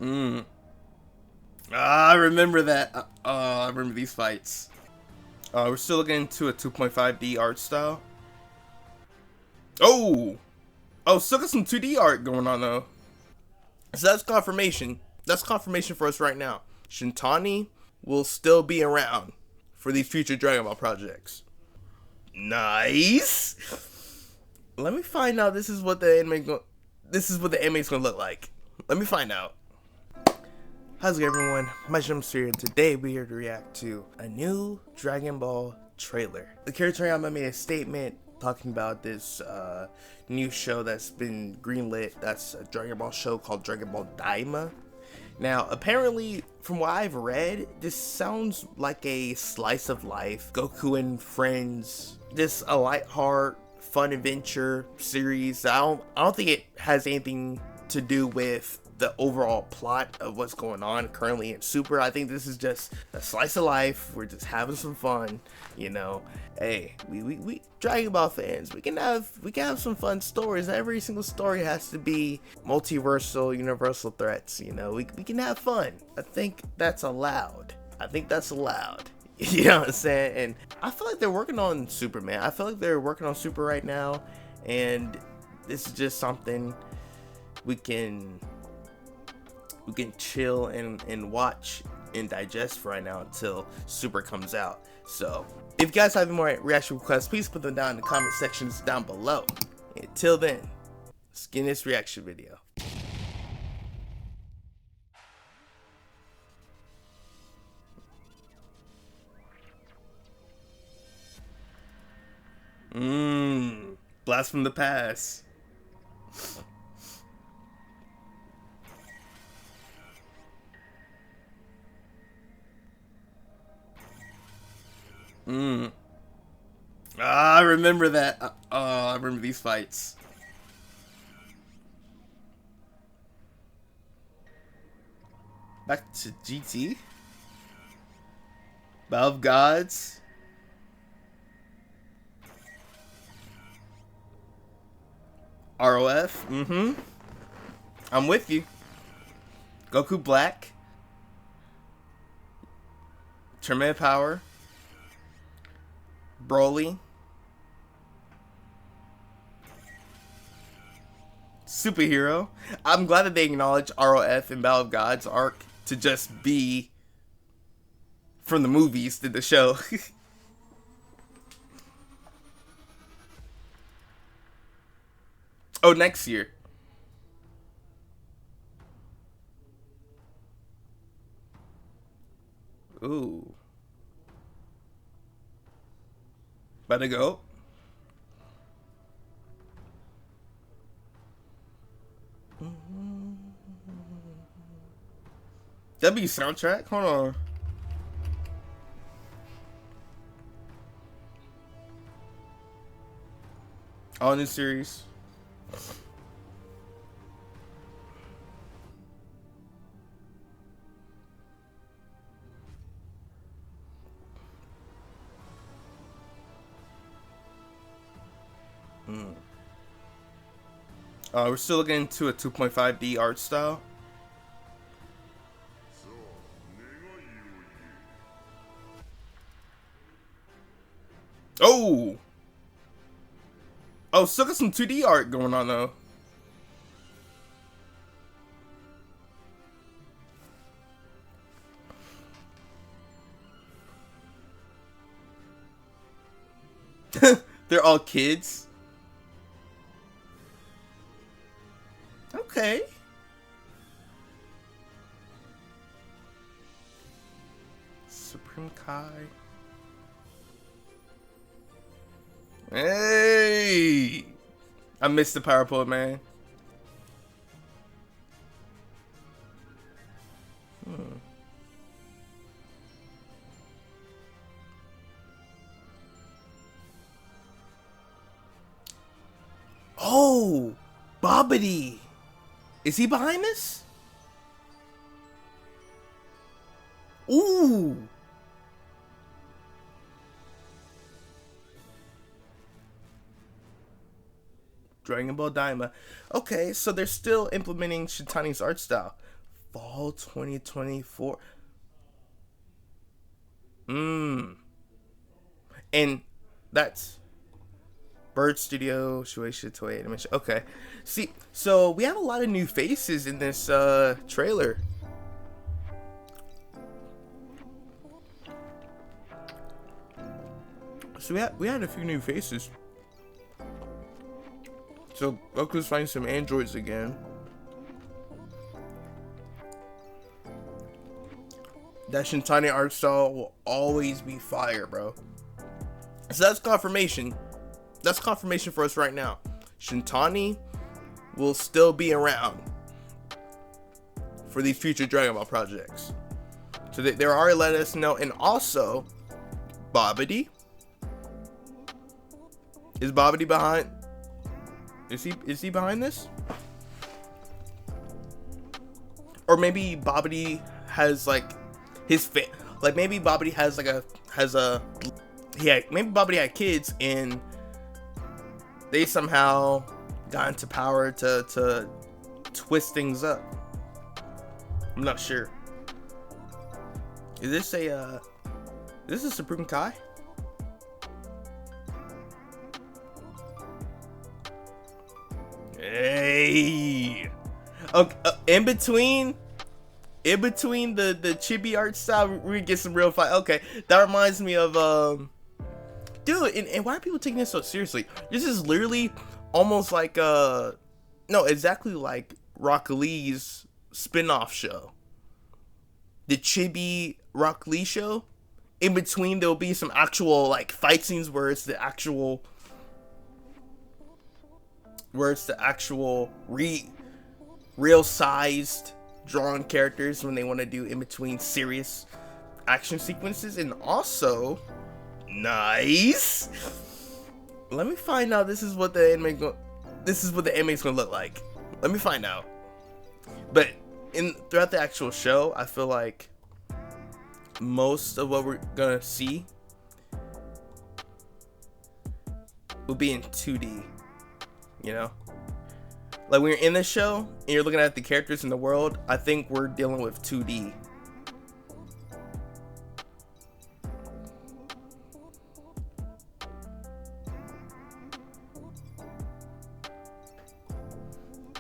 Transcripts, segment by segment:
Mm. I remember that. I remember these fights. We're still looking into a 2.5D art style. Oh! Oh, still got some 2D art going on though. So that's confirmation. That's confirmation for us right now. Shintani will still be around for these future Dragon Ball projects. Nice. Let me find out. This is what the anime is gonna look like. Let me find out. How's it going, everyone? My name's here, and today we're here to react to a new Dragon Ball trailer. The character DIAMA made a statement talking about this new show that's been greenlit. That's a Dragon Ball show called Dragon Ball DIAMA. Now, apparently, from what I've read, this sounds like a slice of life, Goku and friends, just a lighthearted, fun adventure series. I don't think it has anything to do with the overall plot of what's going on currently in Super. I think this is just a slice of life. We're just having some fun, you know. Hey, we Dragon Ball fans, we can have some fun stories. Every single story has to be multiversal, universal threats, you know. We can have fun. I think that's allowed. You know what I'm saying? And I feel like they're working on Super, man. I feel like they're working on Super right now, and this is just something we can chill and watch and digest for right now until Super comes out. So if you guys have any more reaction requests, please put them down in the comment sections down below. Until then, let's get in this reaction video. Blast from the past. I remember that. I remember these fights. Back to GT. Battle of Gods. ROF. I'm with you. Goku Black. Tremendous Power. Broly. Superhero. I'm glad that they acknowledge ROF and Battle of Gods arc to just be from the movies to the show. Oh, next year. Ooh. About to go. W soundtrack? Hold on. All new series. We're still looking into a 2.5D art style. Oh! Oh, still got some 2D art going on though. They're all kids. Okay. Supreme Kai. Hey! I missed the power pole, man. Oh! Bobbity! Is he behind this? Ooh! Dragon Ball DIAMA. Okay, so they're still implementing Shintani's art style. Fall 2024. And that's Bird Studio, Shueisha Toei Animation. Okay. See, so we have a lot of new faces in this trailer. So we had a few new faces. So Goku's finding some androids again. That Shintani art style will always be fire, bro. So that's confirmation. That's confirmation for us right now. Shintani will still be around for these future Dragon Ball projects. So they're already letting us know. And also, Babidi. Is Babidi behind? Is he behind this? Or maybe Babidi has like his like maybe Babidi has like maybe Babidi had kids and they somehow got into power to twist things up. I'm not sure. Is this a Supreme Kai? Hey. Okay, in between the chibi art style, we get some real fight. Okay, that reminds me of dude, and why are people taking this so seriously? This is literally almost like exactly like Rock Lee's spin-off show. The Chibi Rock Lee show. In between there'll be some actual like fight scenes where it's the actual real sized drawn characters when they want to do in between serious action sequences. And also nice, let me find out this is what the anime is gonna look like. Let me find out. But throughout the actual show, I feel like most of what we're gonna see will be in 2D. You know, like when you're in the show and you're looking at the characters in the world, I think we're dealing with 2D.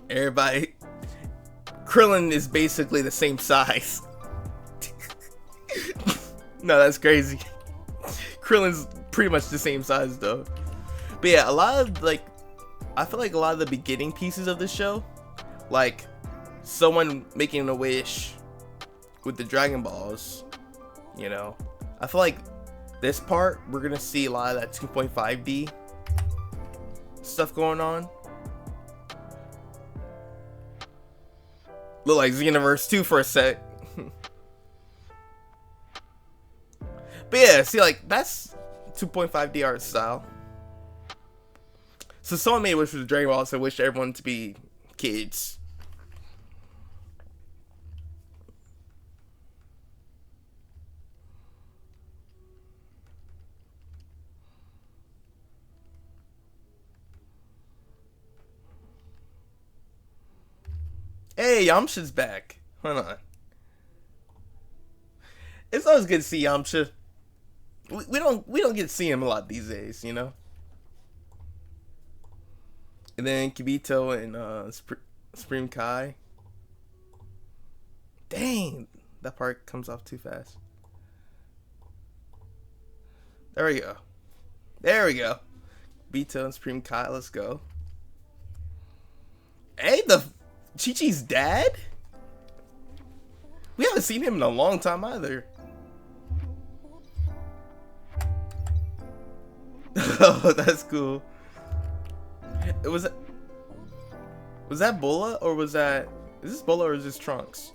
Everybody, Krillin is basically the same size. No, that's crazy. Krillin's pretty much the same size though. But yeah, I feel like a lot of the beginning pieces of the show, like someone making a wish with the Dragon Balls, you know, I feel like this part we're gonna see a lot of that 2.5D stuff going on. Look like Xenoverse 2 for a sec. But yeah, see, like that's 2.5D art style. So someone made a wish for the Dragon Ball, so wish everyone to be kids. Hey, Yamcha's back. Hold on. It's always good to see Yamcha. We don't get to see him a lot these days, you know. And then Kibito and Supreme Kai. Dang, that part comes off too fast. There we go. There we go. Kibito and Supreme Kai, let's go. Hey, the Chi-Chi's dad? We haven't seen him in a long time either. Oh, that's cool. Was that Bola or was that? Is this Bola or is this Trunks?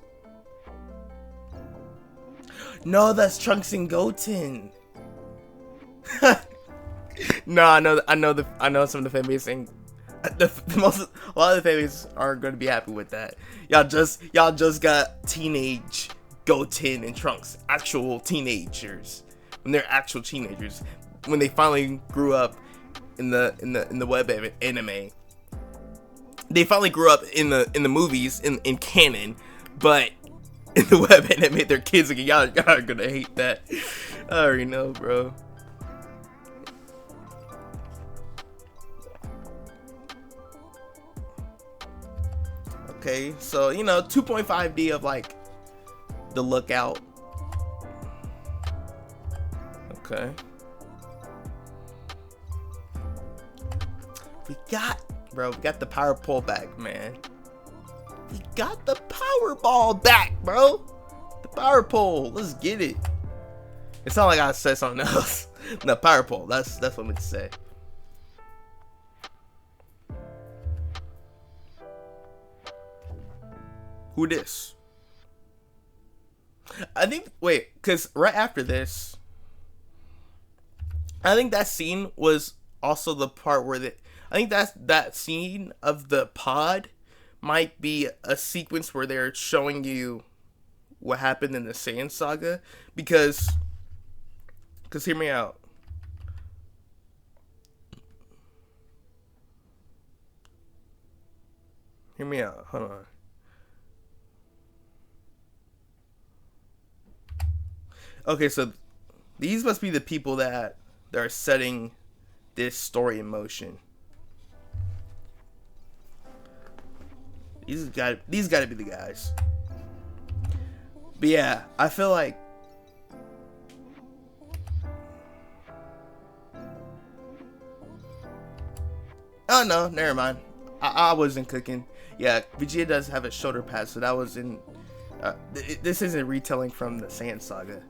No, that's Trunks and Goten. No, I know some of the fan base saying a lot of the fan base aren't going to be happy with that. Y'all just got teenage Goten and Trunks, actual teenagers, when they're actual teenagers, when they finally grew up in the web anime. They finally grew up in the movies in canon, but in the web anime, their kids. Like, y'all are gonna hate that. I already know, bro. Okay, so you know, 2.5D of like the Lookout. Okay. We got the power pole back, man. We got the power ball back, bro. The power pole. Let's get it. It's not like I said something else. The power pole. That's what I meant to say. Who this? I think, wait, because right after this, I think that scene was also the part where I think that scene of the pod might be a sequence where they're showing you what happened in the Saiyan saga, because hear me out. Hear me out. Hold on. Okay, so these must be the people that are setting this story in motion. These got to be the guys. But yeah, I feel like oh no, never mind. I wasn't cooking. Yeah, Vegeta does have a shoulder pad, so that was in. This isn't retelling from the Saiyan saga.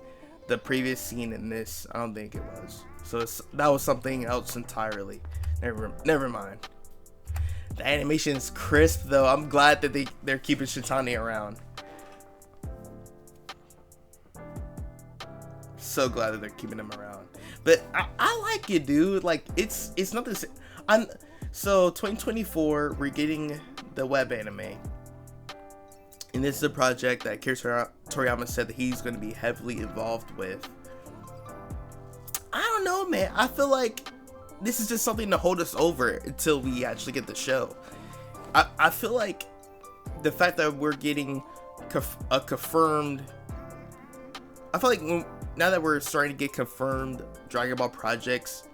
The previous scene in this, I don't think it was. So that was something else entirely. Never mind. The animation is crisp though. I'm glad that they're keeping Shitani around. So glad that they're keeping him around. But I like it, dude. Like it's not the same. So 2024, we're getting the web anime. And this is a project that Akira Toriyama said that he's going to be heavily involved with. I don't know, man. I feel like this is just something to hold us over until we actually get the show. I feel like the fact that we're getting a confirmed... I feel like now that we're starting to get confirmed Dragon Ball projects,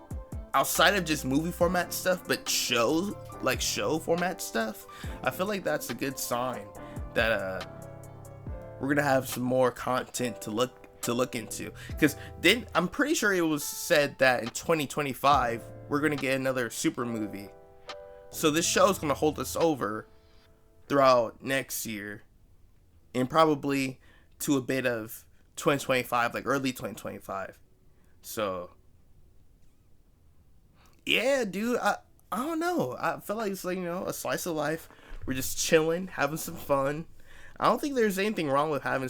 outside of just movie format stuff, but show format stuff, I feel like that's a good sign that we're gonna have some more content to look into. Because then I'm pretty sure it was said that in 2025 we're gonna get another super movie. So this show is gonna hold us over throughout next year, and probably to a bit of 2025, like early 2025. So yeah, dude, I don't know. I feel like it's like, you know, a slice of life. We're just chilling, having some fun. I don't think there's anything wrong with having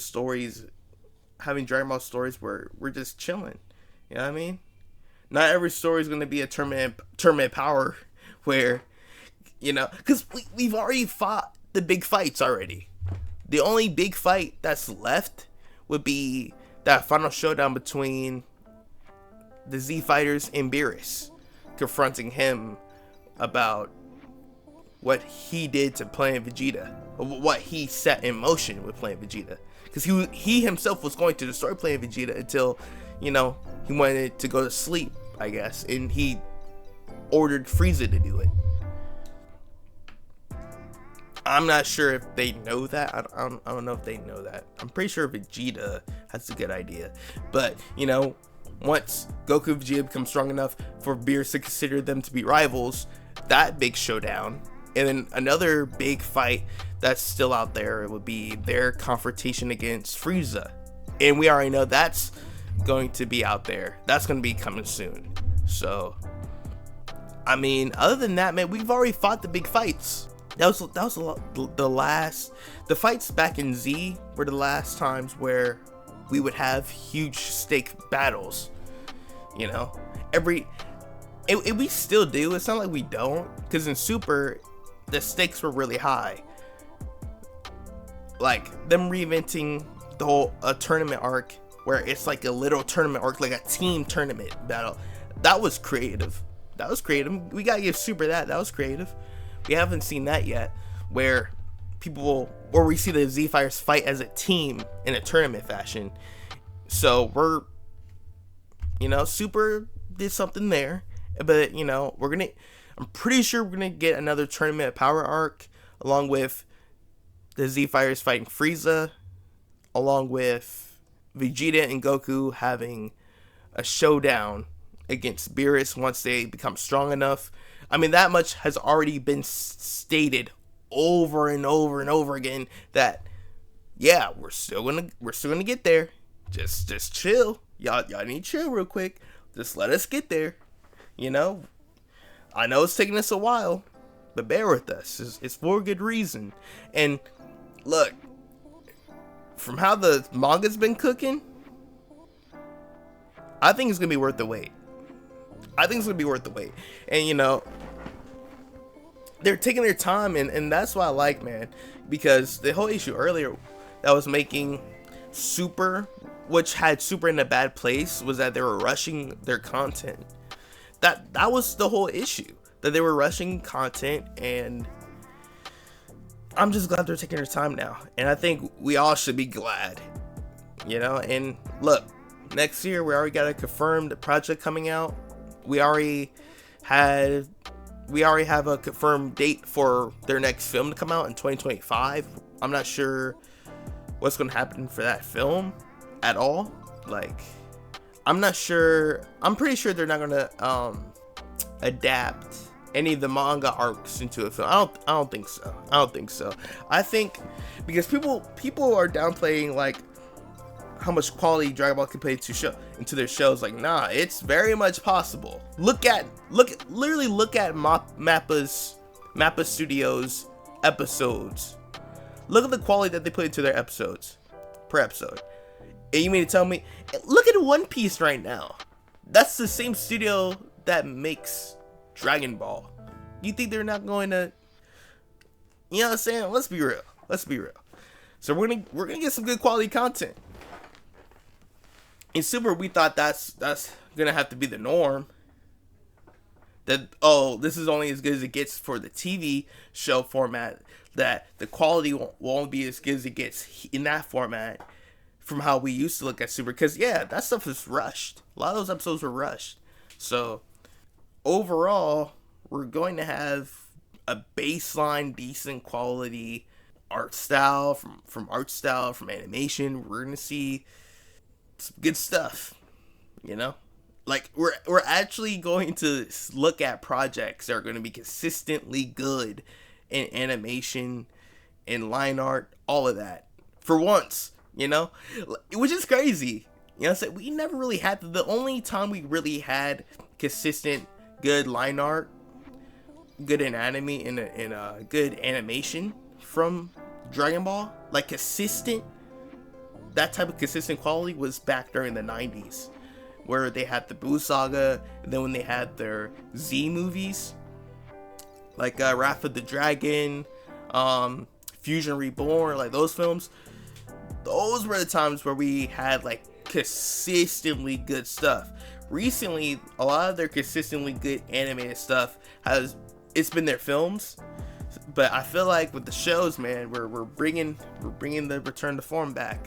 Dragon Ball stories where we're just chilling. You know what I mean? Not every story is going to be a tournament power where, you know, because we've already fought the big fights already. The only big fight that's left would be that final showdown between the Z Fighters and Beerus, confronting him about what he did to Planet Vegeta, or what he set in motion with Planet Vegeta, because he himself was going to destroy Planet Vegeta until, you know, he wanted to go to sleep, I guess, and he ordered Frieza to do it. I'm not sure if they know that. I don't know if they know that. I'm pretty sure Vegeta has a good idea, but you know, once Goku and Vegeta become strong enough for Beerus to consider them to be rivals, that big showdown. And then another big fight that's still out there, it would be their confrontation against Frieza. And we already know that's going to be out there. That's going to be coming soon. So, I mean, other than that, man, we've already fought the big fights. That was the fights back in Z were the last times where we would have huge stake battles. You know, we still do. It's not like we don't, because in Super, the stakes were really high. Like them reinventing the whole tournament arc, where it's like a literal tournament arc, like a team tournament battle. That was creative. We gotta give Super that. That was creative. We haven't seen that yet, where we see the Z Fighters fight as a team in a tournament fashion. So we're, Super did something there, but I'm pretty sure we're gonna get another tournament power arc along with the Z Fighters fighting Frieza, along with Vegeta and Goku having a showdown against Beerus once they become strong enough. I mean, that much has already been stated over and over and over again that, yeah, we're still gonna get there. Just chill. Y'all need to chill real quick. Just let us get there. I know it's taking us a while, but bear with us. It's for a good reason. And look, from how the manga's been cooking, I think it's gonna be worth the wait. And they're taking their time, and that's what I like, man. Because the whole issue earlier that was making Super, which had Super in a bad place, was that they were rushing their content. That was the whole issue, that they were rushing content, and I'm just glad they're taking their time now. And I think we all should be glad, and look, next year we already got a confirmed project coming out. We already have a confirmed date for their next film to come out in 2025. I'm not sure what's going to happen for that film at all. Like, I'm not sure. I'm pretty sure they're not going to adapt any of the manga arcs into a film. I don't think so. I think because people are downplaying like how much quality Dragon Ball can play into their shows. Like, nah, it's very much possible. Look at Mappa Studios episodes. Look at the quality that they put into their episodes per episode. And you mean to tell me, look at One Piece right now. That's the same studio that makes Dragon Ball. You think they're not going to, you know what I'm saying? Let's be real. So we're gonna get some good quality content. In Super, we thought that's gonna have to be the norm. That, this is only as good as it gets for the TV show format. That the quality won't be as good as it gets in that format from how we used to look at Super. Because, yeah, that stuff is rushed. A lot of those episodes were rushed. So, overall, we're going to have a baseline, decent quality art style from animation. We're going to see some good stuff, Like, we're actually going to look at projects that are going to be consistently good in animation, in line art, all of that. For once, which is crazy. So we never really had the only time we really had consistent good line art, good anatomy, and a good animation from Dragon Ball, like consistent. That type of consistent quality was back during the 90s, where they had the Buu Saga, and then when they had their Z movies, like Wrath of the Dragon, Fusion Reborn, like those films. Those were the times where we had like consistently good stuff. Recently, a lot of their consistently good animated stuff it's been their films, but I feel like with the shows, man, we're bringing the return to form back.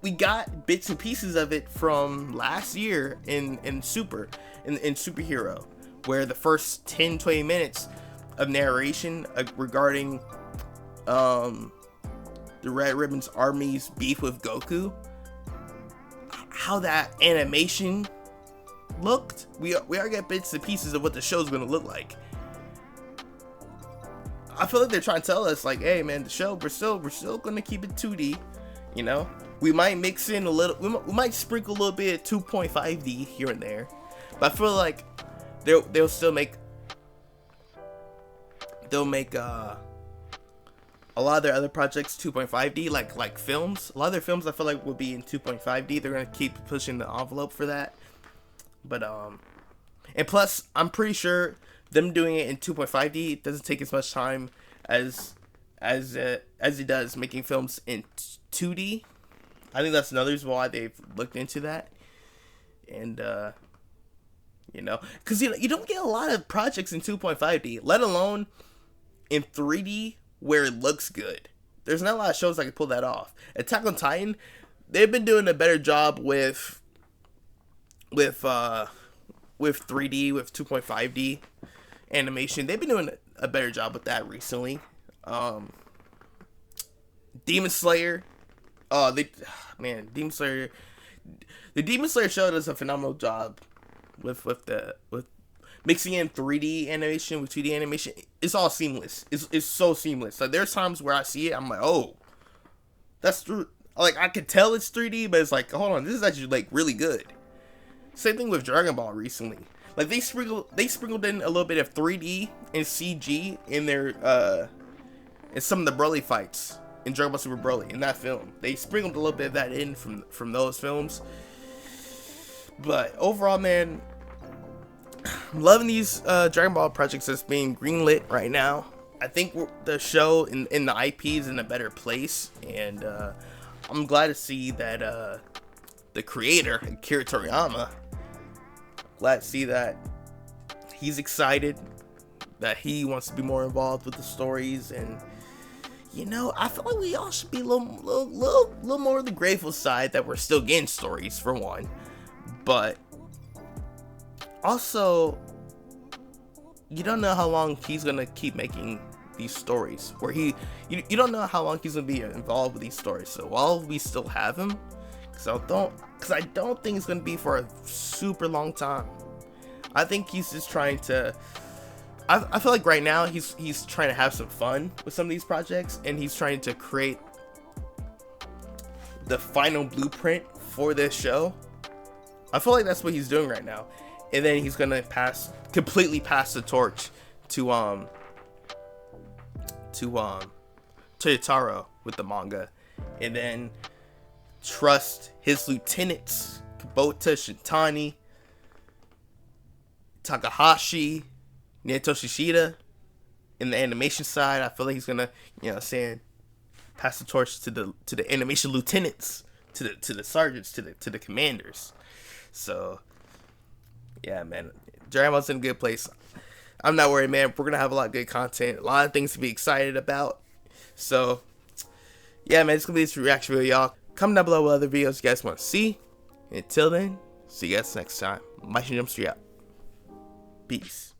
We got bits and pieces of it from last year in Superhero, where the first 10-20 minutes of narration regarding the Red Ribbon's army's beef with Goku, how that animation looked, we already got bits and pieces of what the show's gonna look like. I feel like they're trying to tell us, like, hey man, the show, we're still gonna keep it 2D, we might mix in a little, we might sprinkle a little bit of 2.5D here and there, but I feel like they'll make a lot of their other projects 2.5D, like films. A lot of their films I feel like will be in 2.5D. They're gonna keep pushing the envelope for that. But and plus I'm pretty sure them doing it in 2.5D, it doesn't take as much time as it does making films in 2D. I think that's another reason why they've looked into that. And because you don't get a lot of projects in 2.5D, let alone in 3D where it looks good. There's not a lot of shows that can pull that off. Attack on Titan, they've been doing a better job with 3D, with 2.5D animation. They've been doing a better job with that recently. Demon Slayer, Demon Slayer, the Demon Slayer show does a phenomenal job with mixing in 3D animation with 2D animation. It's all seamless. It's so seamless. Like, there's times where I see it, I'm like, oh, that's true. Like, I could tell it's 3D, but it's like, hold on, this is actually like really good. Same thing with Dragon Ball recently. Like, they sprinkled in a little bit of 3D and CG in their in some of the Broly fights in Dragon Ball Super Broly in that film. They sprinkled a little bit of that in from those films. But overall, man, I'm loving these Dragon Ball projects that's being greenlit right now. I think the show and the IP is in a better place, and I'm glad to see that the creator, Akira Toriyama, glad to see that he's excited, that he wants to be more involved with the stories. And you know, I feel like we all should be a little more on the grateful side that we're still getting stories, for one. But also, you don't know how long he's gonna keep making these stories, where you don't know how long he's gonna be involved with these stories. So while we still have him, because I don't think it's gonna be for a super long time. I think he's just trying to. I feel like right now he's trying to have some fun with some of these projects, and he's trying to create the final blueprint for this show. I feel like that's what he's doing right now, and then he's gonna completely pass the torch to Toyotaro with the manga, and then trust his lieutenants Kubota, Shintani, Takahashi, Naoto Shishida in the animation side. I feel like he's gonna, pass the torch to the animation lieutenants, to the sergeants, to the commanders. So yeah, man, Dragon Ball's in a good place. I'm not worried, man. We're gonna have a lot of good content, a lot of things to be excited about. So yeah, man, it's gonna be this reaction video, y'all. Comment down below what other videos you guys want to see. Until then, see you guys next time. My Jump Street out. Peace.